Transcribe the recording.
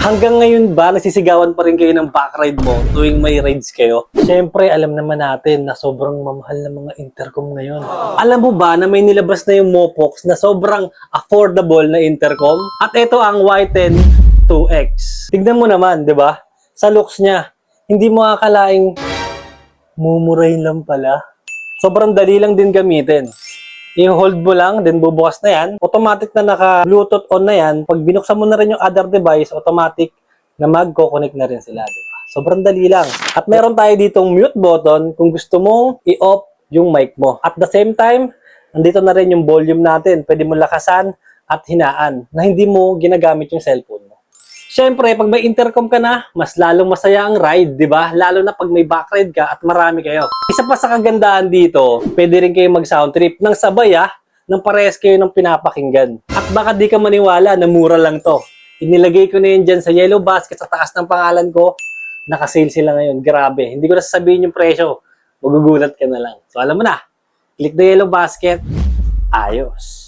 Hanggang ngayon ba, nasisigawan pa rin kayo ng backride mo tuwing may rides kayo? Siyempre, alam naman natin na sobrang mamahal na mga intercom ngayon. Alam mo ba na may nilabas na yung Mopox na sobrang affordable na intercom? At ito ang Y10 2X. Tignan mo naman, di ba? Sa looks niya, hindi mo akalaing mumurahin lang pala. Sobrang dali lang din gamitin. I-hold mo lang, then bubukas na yan. Automatic na naka-Bluetooth on na yan. Pag binuksan mo na rin yung other device, automatic na magko-connect na rin sila. Diba? Sobrang dali lang. At meron tayo ditong mute button kung gusto mong i-off yung mic mo. At the same time, nandito na rin yung volume natin. Pwede mo lakasan at hinaan na hindi mo ginagamit yung cellphone mo. Siyempre, pag may intercom ka na, mas lalong masaya ang ride, di ba? Lalo na pag may backride ka at marami kayo. Isa pa sa kagandahan dito, pwede rin kayo mag-sound trip ng sabay nang parehas kayo ng pinapakinggan. At baka di ka maniwala na mura lang to. Inilagay ko na yun dyan sa yellow basket sa taas ng pangalan ko. Naka-sale sila ngayon. Grabe. Hindi ko na sasabihin yung presyo. Magugulat ka na lang. So alam mo na, click the yellow basket. Ayos.